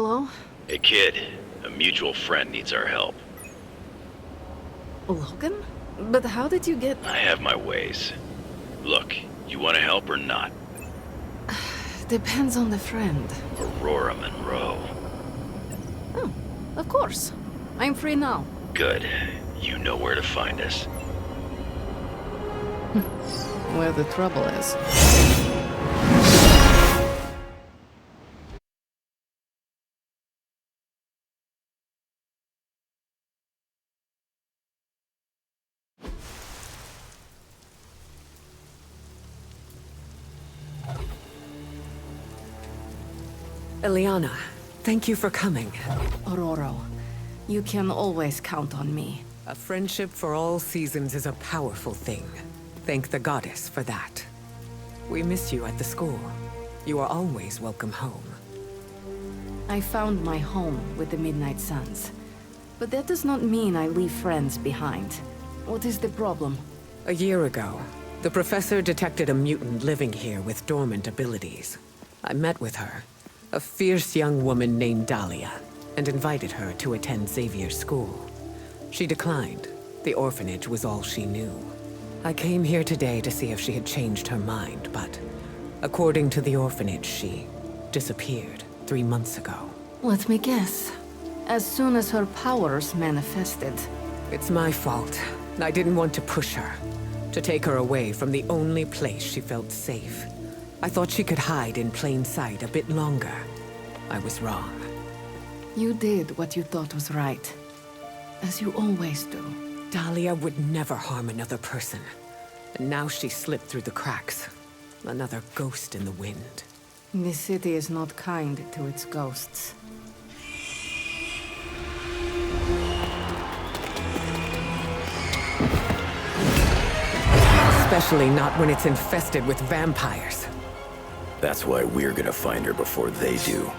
Hello? Hey kid, a mutual friend needs our help. Logan? But how did you get... I have my ways. Look, you want to help or not? Depends on the friend. Aurora Monroe. Oh, of course. I'm free now. Good. You know where to find us. Where the trouble is. Eliana, thank you for coming. Aurora, you can always count on me. A friendship for all seasons is a powerful thing. Thank the goddess for that. We miss you at the school. You are always welcome home. I found my home with the Midnight Suns. But that does not mean I leave friends behind. What is the problem? A year ago, the professor detected a mutant living here with dormant abilities. I met with her, a fierce young woman named Dahlia, and invited her to attend Xavier's school. She declined. The orphanage was all she knew. I came here today to see if she had changed her mind, but according to the orphanage, she disappeared 3 months ago. Let me guess. As soon as her powers manifested. It's my fault. I didn't want to push her, to take her away from the only place she felt safe. I thought she could hide in plain sight a bit longer. I was wrong. You did what you thought was right. As you always do. Dahlia would never harm another person. And now she slipped through the cracks. Another ghost in the wind. This city is not kind to its ghosts. Especially not when it's infested with vampires. That's why we're gonna find her before they do.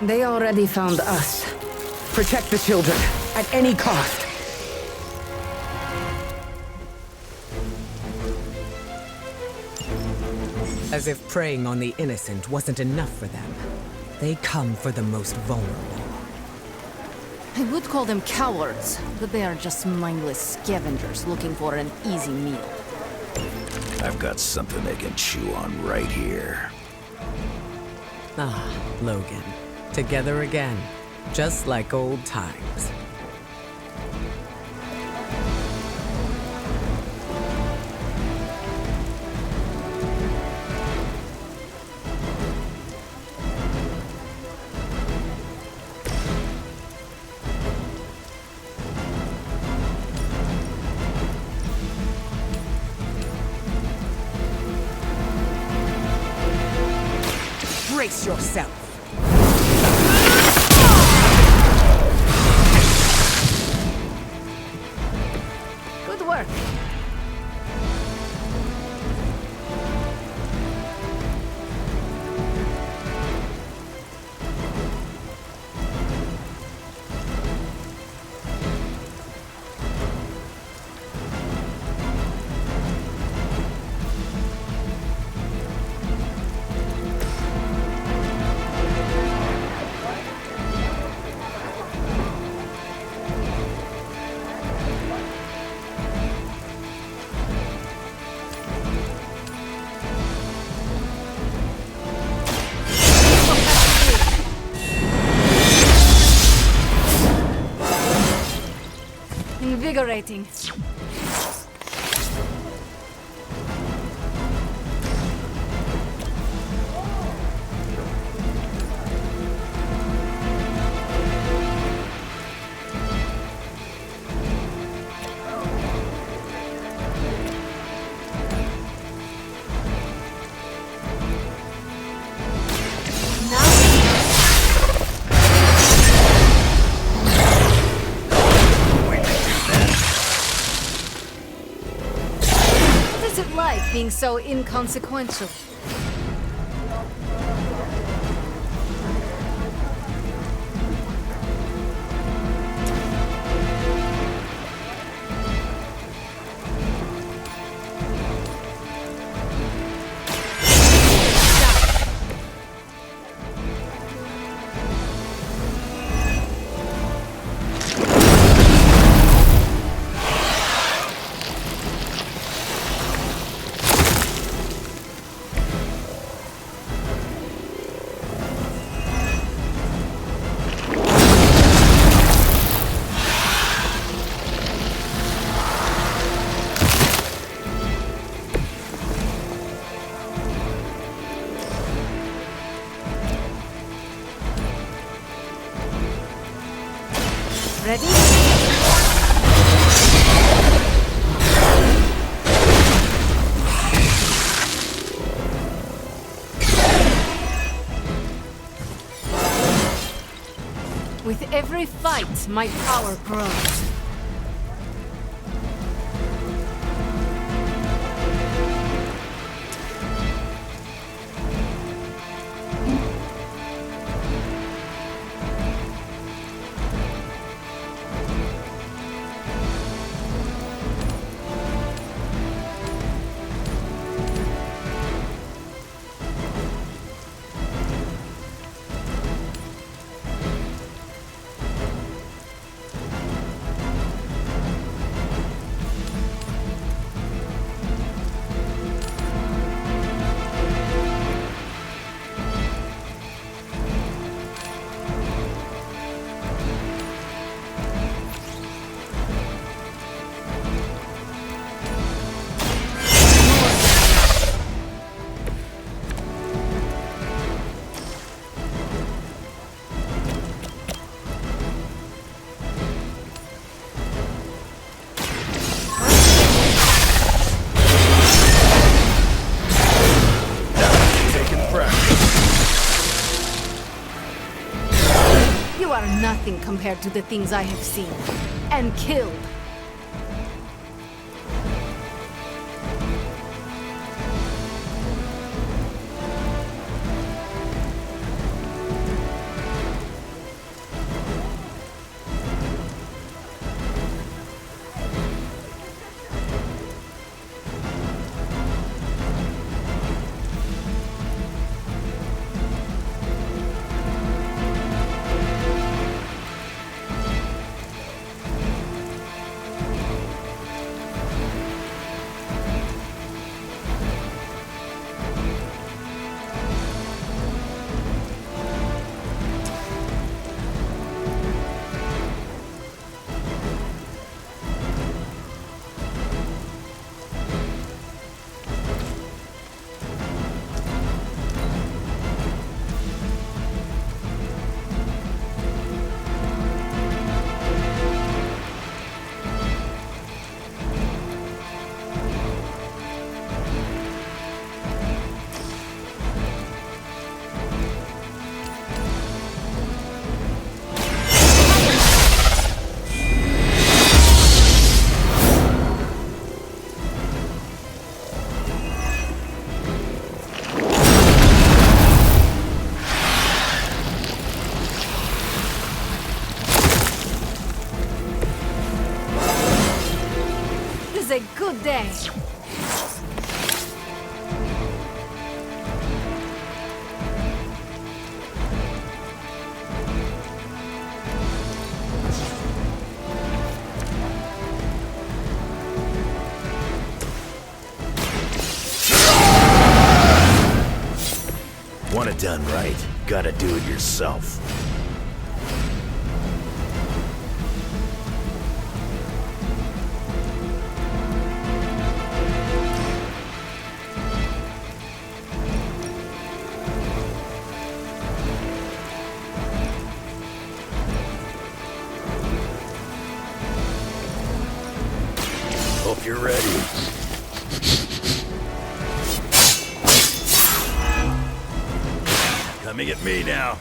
They already found us. Protect the children, at any cost. As if preying on the innocent wasn't enough for them. They come for the most vulnerable. I would call them cowards, but they are just mindless scavengers looking for an easy meal. I've got something they can chew on right here. Ah, Logan. Together again. Just like old times. Brace yourself. Good work. Invigorating. Being so inconsequential. Ready? With every fight, my power grows. You are nothing compared to the things I have seen and killed. A good day. Want it done right, gotta do it yourself. Hope you're ready. Coming at me now.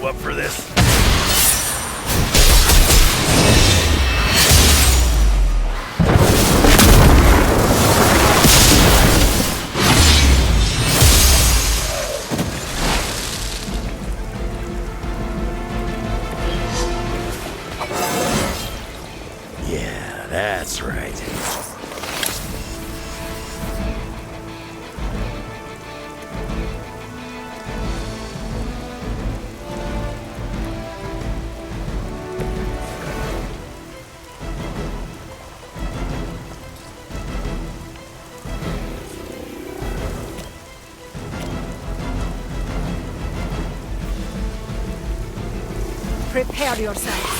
Up for this. Yeah, that's right. Prepare yourselves.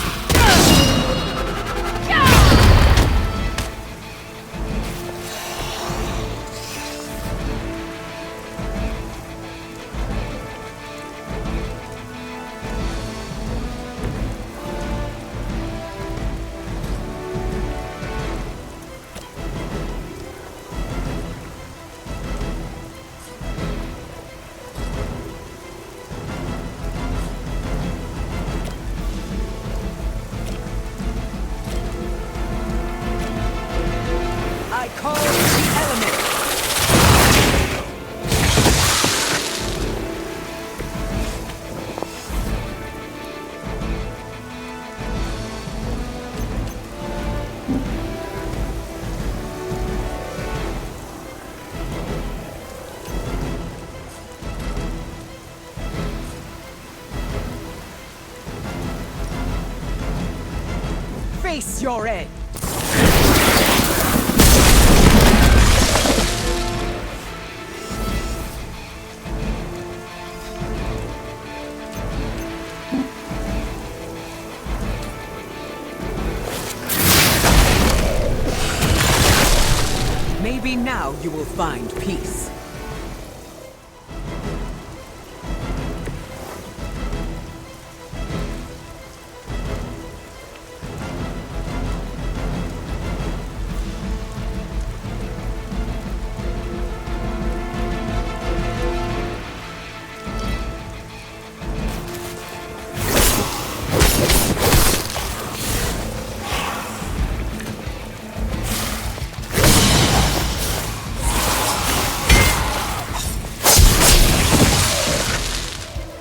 Face your end! Maybe now you will find peace.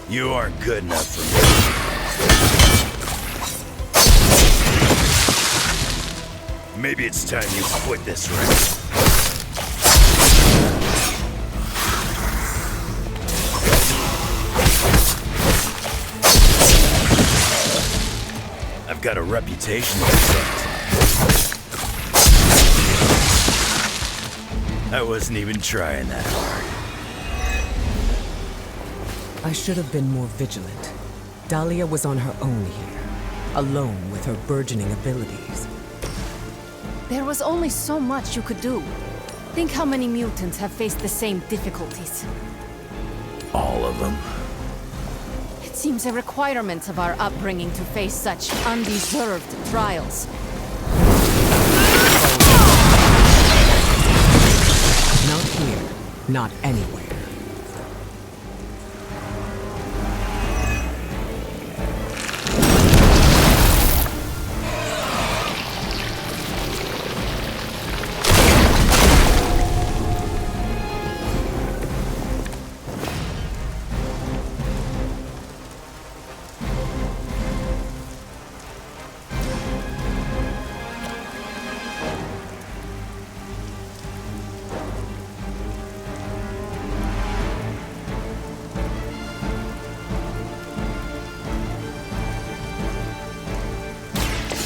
You aren't good enough for me. Maybe it's time you quit this race. I've got a reputation to protect. I wasn't even trying that hard. I should have been more vigilant. Dahlia was on her own here, alone with her burgeoning abilities. There was only so much you could do. Think how many mutants have faced the same difficulties. All of them. It seems a requirement of our upbringing to face such undeserved trials. Not here, not anywhere.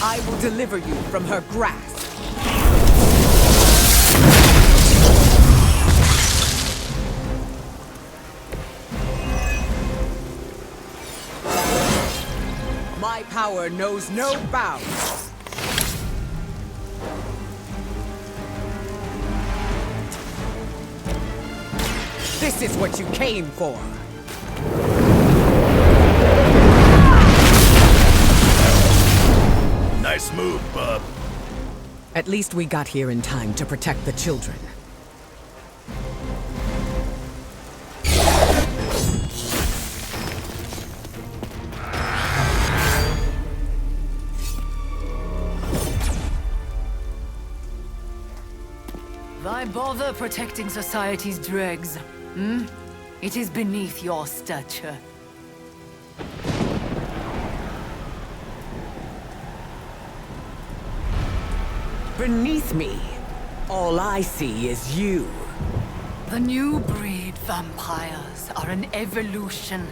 I will deliver you from her grasp. My power knows no bounds. This is what you came for. Nice move, bub. At least we got here in time to protect the children. Why bother protecting society's dregs? Hmm? It is beneath your stature. Beneath me, all I see is you. The new breed vampires are an evolution,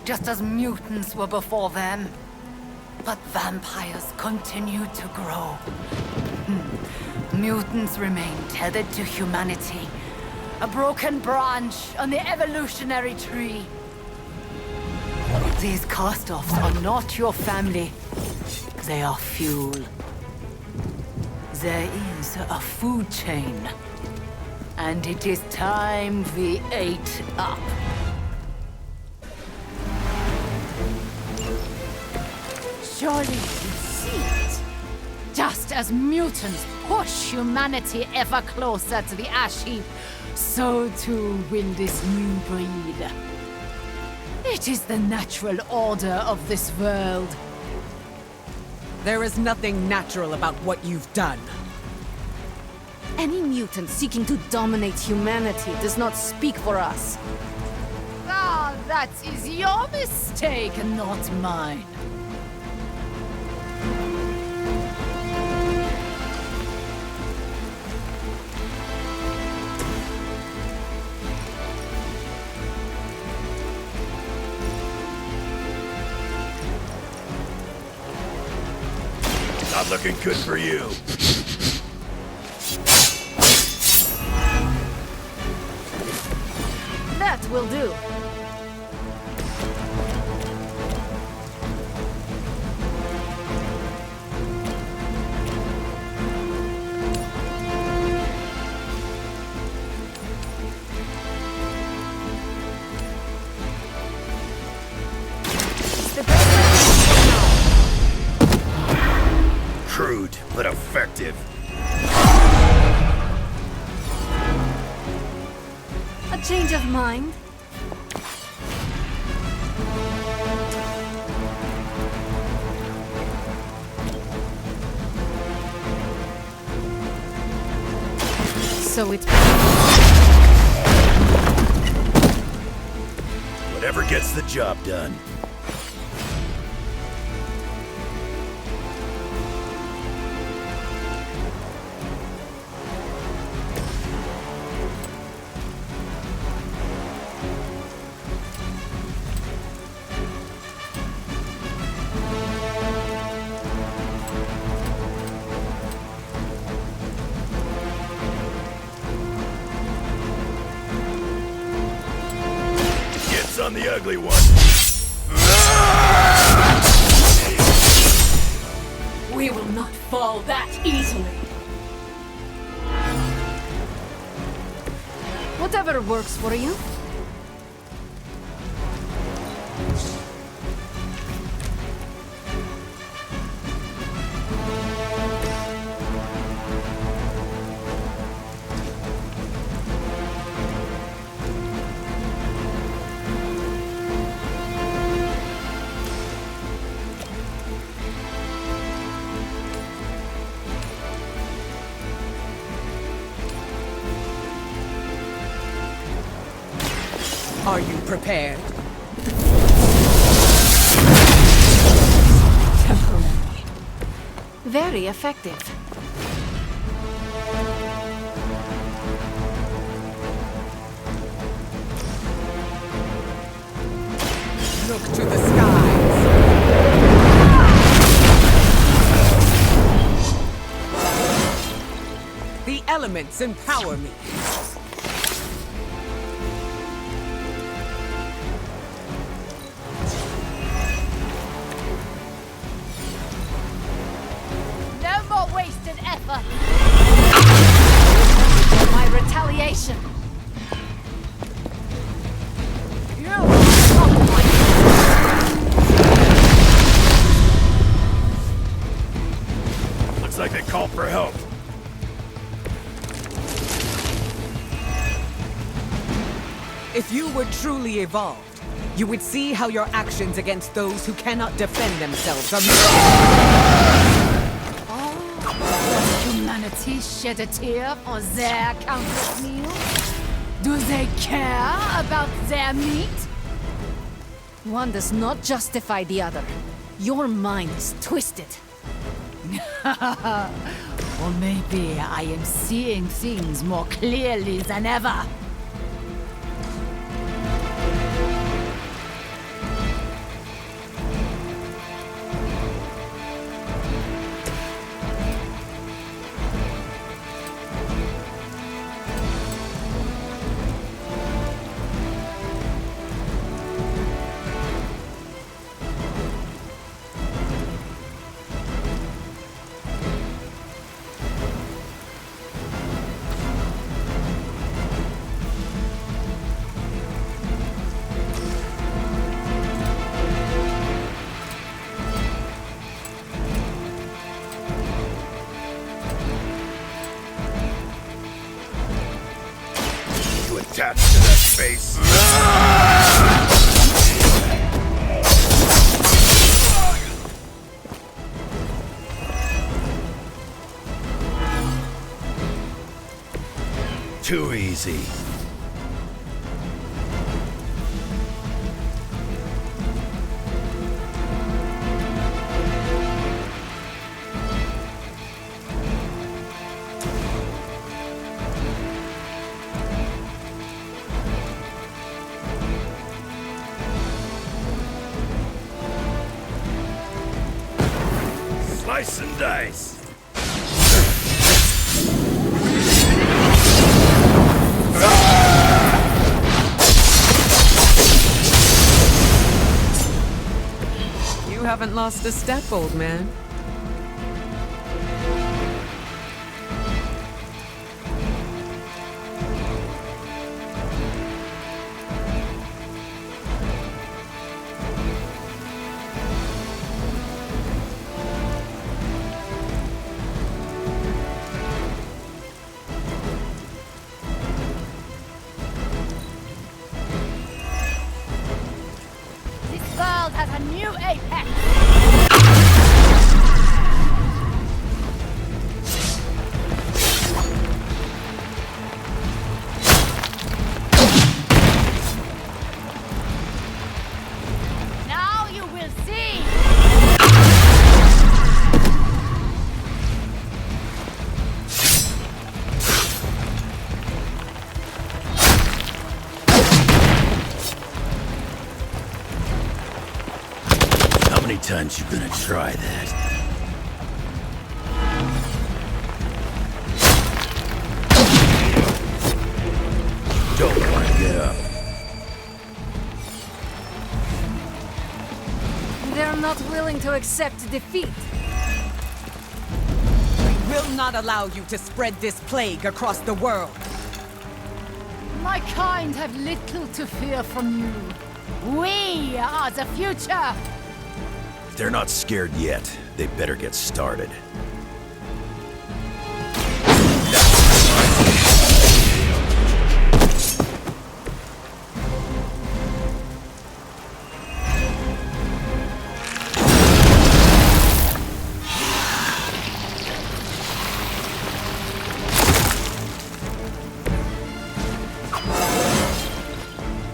just as mutants were before them. But vampires continue to grow. Mutants remain tethered to humanity, a broken branch on the evolutionary tree. These cast-offs are not your family. They are fuel. There is a food chain. And it is time we ate up. Surely you see it. Just as mutants push humanity ever closer to the ash heap, so too will this new breed. It is the natural order of this world. There is nothing natural about what you've done. Any mutant seeking to dominate humanity does not speak for us. Ah, that is your mistake, not mine. Not looking good for you. That will do. Crude, but effective. A change of mind? So it's... Whatever gets the job done. On the ugly one. We will not fall that easily. Whatever works for you. Are you prepared? Temporary. Very effective. Look to the skies. The elements empower me. No more wasted effort. My retaliation. You are not my... Looks like they called for help. If you were truly evolved, you would see how your actions against those who cannot defend themselves are... Does humanity shed a tear for their countless meals? Do they care about their meat? One does not justify the other. Your mind is twisted. Or maybe I am seeing things more clearly than ever. attached to that face. Too easy. Slice and dice. You haven't lost a step, old man. This world has a new apex! Now you will see! How many times you gonna try that? Don't want to get up. They're not willing to accept defeat. We will not allow you to spread this plague across the world. My kind have little to fear from you. We are the future! If they're not scared yet, they better get started.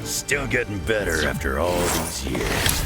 Still getting better after all these years.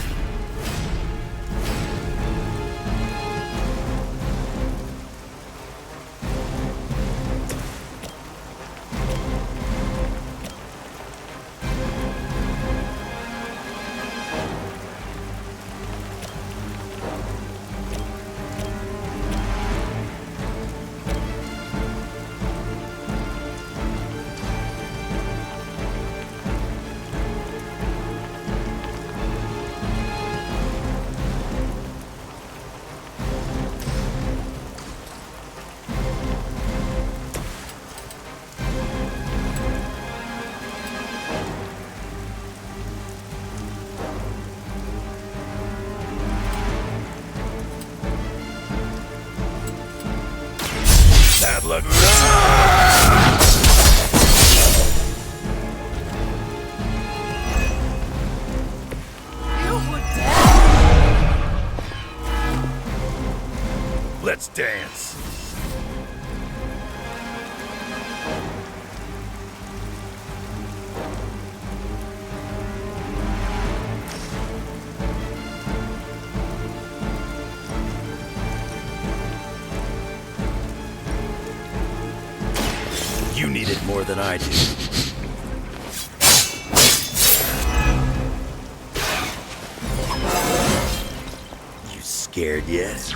Bad luck. You would dare! Let's dance. You need it more than I do. You scared yet?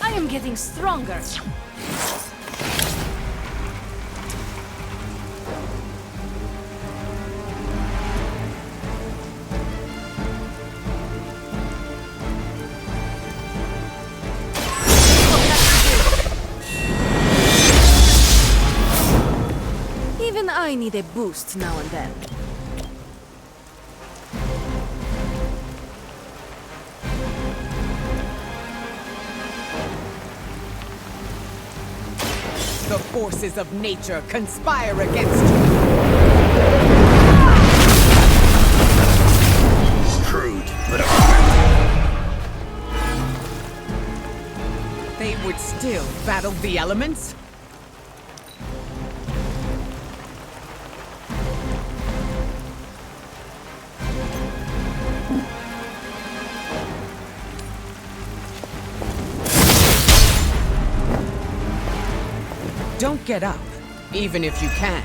I am getting stronger. I need a boost now and then. The forces of nature conspire against you. Crude, but They would still battle the elements? Don't get up, even if you can.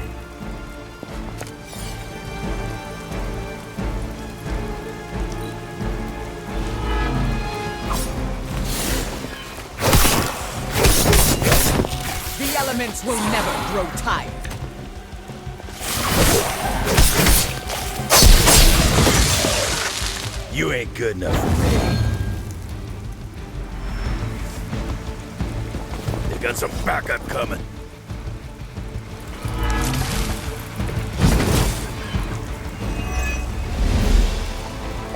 The elements will never grow tired. you ain't good enough for me. They got some backup coming.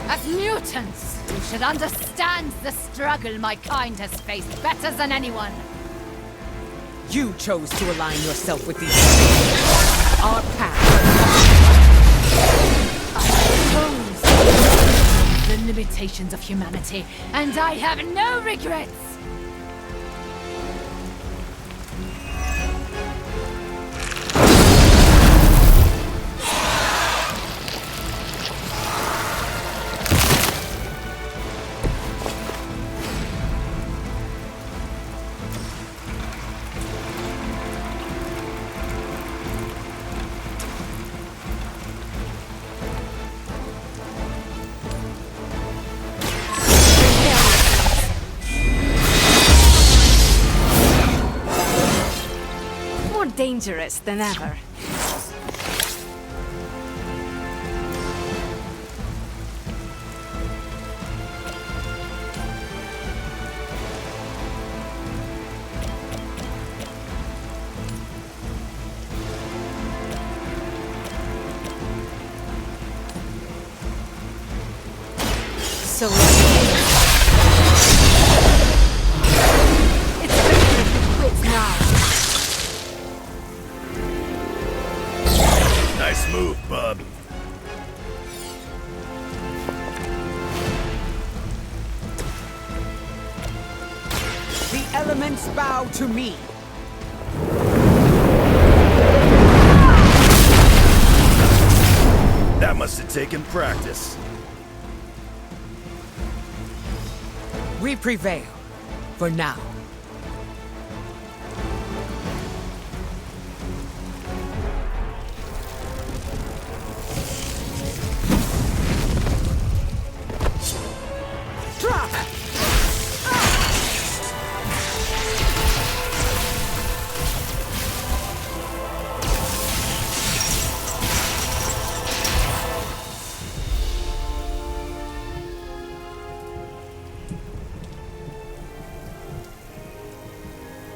As mutants, you should understand the struggle my kind has faced better than anyone. You chose to align yourself with these. Our path. I oppose the limitations of humanity, and I have no regrets. Dangerous than ever. So it's better if you quit now. Nice move, bub. The elements bow to me. That must have taken practice. We prevail. For now.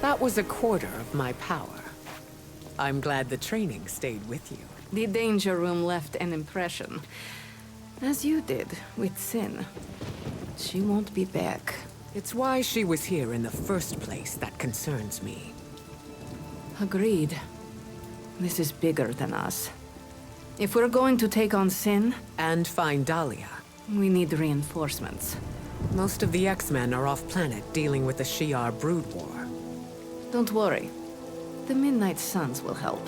That was a quarter of my power. I'm glad the training stayed with you. The danger room left an impression. As you did with Sin. She won't be back. It's why she was here in the first place that concerns me. Agreed. This is bigger than us. If we're going to take on Sin, And find Dahlia. we need reinforcements. Most of the X-Men are off-planet dealing with the Shi'ar brood war. Don't worry. The Midnight Suns will help.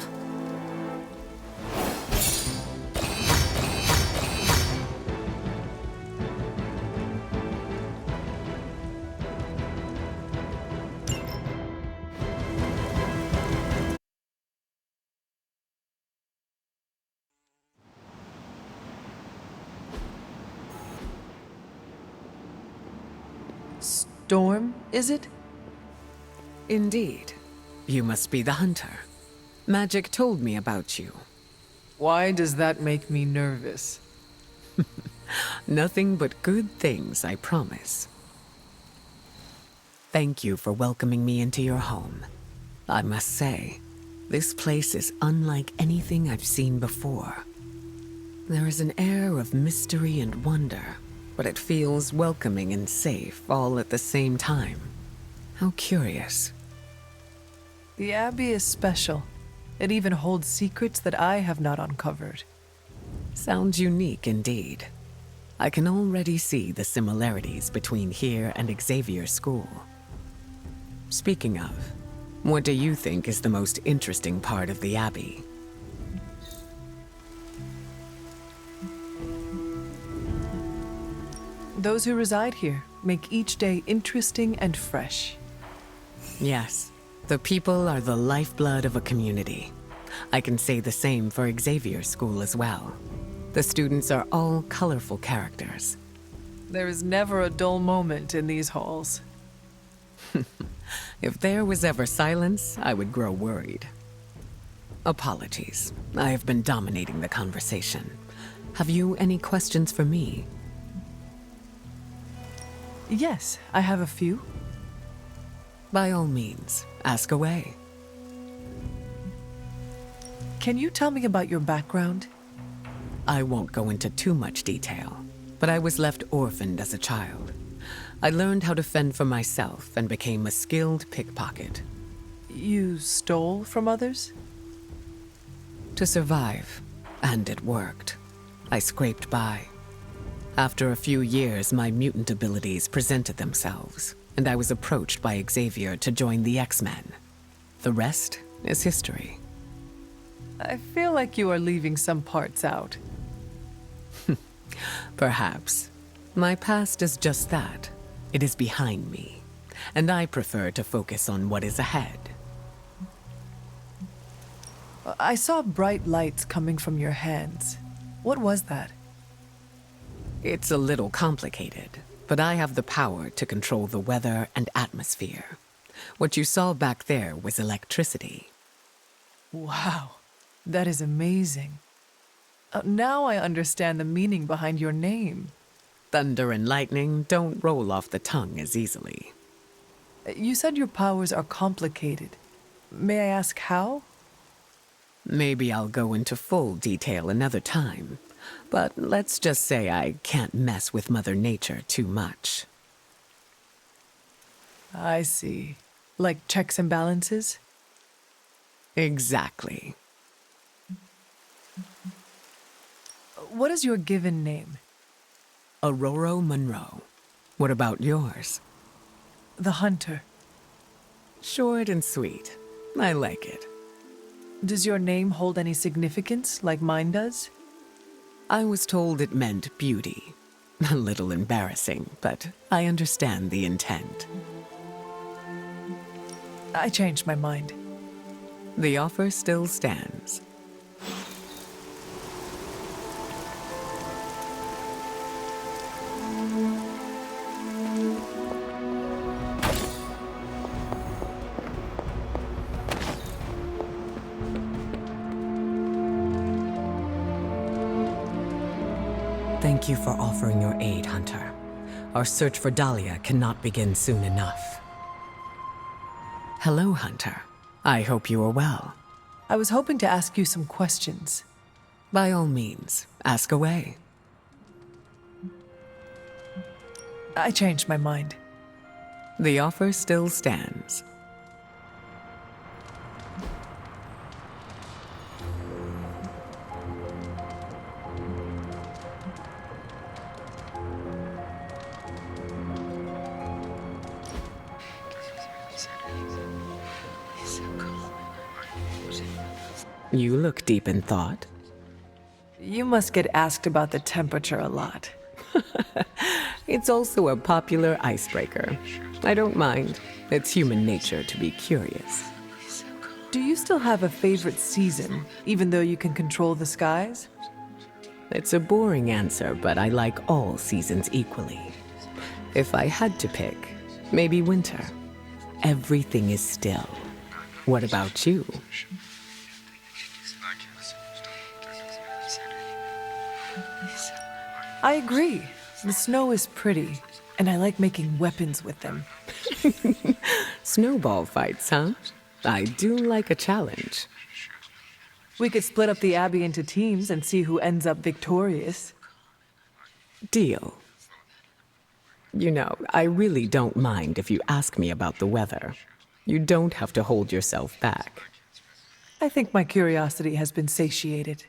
Storm, is it? Indeed. You must be the hunter. Magic told me about you. Why does that make me nervous? Nothing but good things, I promise. Thank you for welcoming me into your home. I must say, This place is unlike anything I've seen before. There is an air of mystery and wonder, but it feels welcoming and safe all at the same time. How curious. The Abbey is special. It even holds secrets that I have not uncovered. Sounds unique indeed. I can already see the similarities between here and Xavier School. Speaking of, what do you think is the most interesting part of the Abbey? Those who reside here make each day interesting and fresh. Yes, the people are the lifeblood of a community. I can say the same for Xavier School as well. The students are all colorful characters. There is never a dull moment in these halls. If there was ever silence, I would grow worried. Apologies. I have been dominating the conversation. Have you any questions for me? Yes, I have a few. By all means, ask away. Can you tell me about your background? I won't go into too much detail, but I was left orphaned as a child. I learned how to fend for myself and became a skilled pickpocket. You stole from others? To survive, and it worked. I scraped by. After a few years, my mutant abilities presented themselves, and I was approached by Xavier to join the X-Men. The rest is history. I feel like you are leaving some parts out. Perhaps. My past is just that. It is behind me, and I prefer to focus on what is ahead. I saw bright lights coming from your hands. What was that? It's a little complicated, but I have the power to control the weather and atmosphere. What you saw back there was electricity. Wow, that is amazing. Now I understand the meaning behind your name. Thunder and lightning don't roll off the tongue as easily. You said your powers are complicated. May I ask how? Maybe I'll go into full detail another time, but let's just say I can't mess with Mother Nature too much. I see. Like checks and balances? Exactly. What is your given name? Aurora Monroe. What about yours? The Hunter. Short and sweet. I like it. Does your name hold any significance like mine does? I was told it meant beauty. A little embarrassing, but I understand the intent. I changed my mind. The offer still stands. Thank you for offering your aid, Hunter. Our search for Dahlia cannot begin soon enough. Hello, Hunter. I hope you are well. I was hoping to ask you some questions. By all means, ask away. I changed my mind. The offer still stands. You look deep in thought. You must get asked about the temperature a lot. It's also a popular icebreaker. I don't mind. It's human nature to be curious. Do you still have a favorite season, even though you can control the skies? It's a boring answer, but I like all seasons equally. If I had to pick, maybe winter. Everything is still. What about you? I agree. The snow is pretty, and I like making weapons with them. Snowball fights, huh? I do like a challenge. We could split up the Abbey into teams and see who ends up victorious. Deal. You know, I really don't mind if you ask me about the weather. You don't have to hold yourself back. I think my curiosity has been satiated.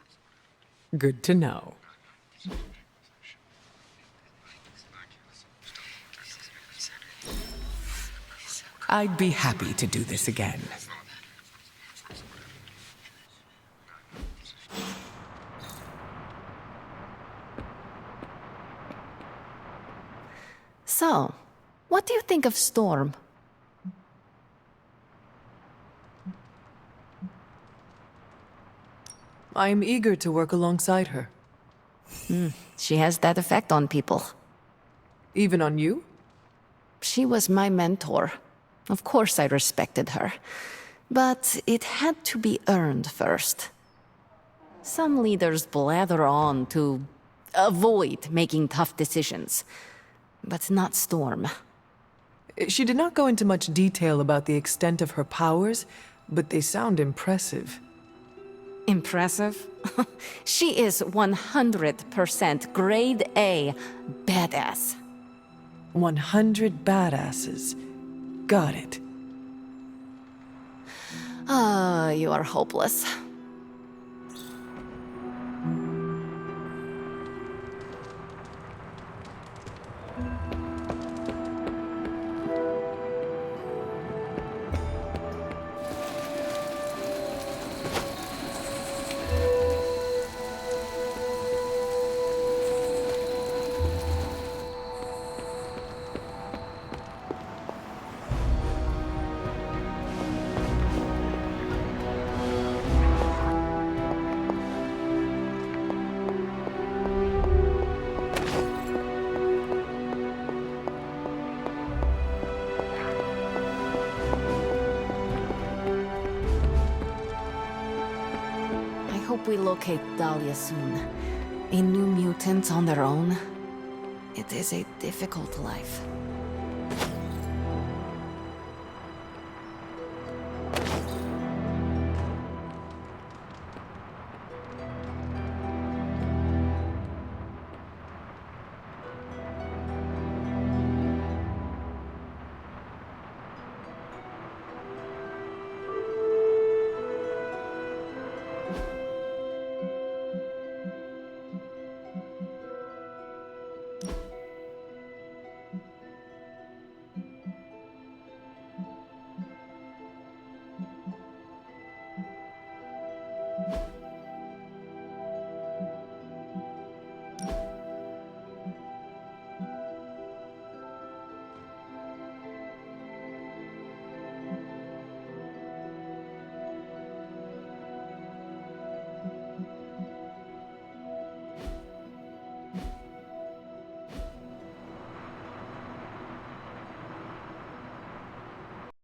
Good to know. I'd be happy to do this again. So, what do you think of Storm? I'm eager to work alongside her. She has that effect on people. Even on you? She was my mentor. Of course I respected her. But it had to be earned first. Some leaders blather on to avoid making tough decisions. But not Storm. She did not go into much detail about the extent of her powers, but they sound impressive. Impressive? She is 100% grade A badass. 100 badasses. Got it. You are hopeless. We locate Dahlia soon. A new mutant on their own. It is a difficult life.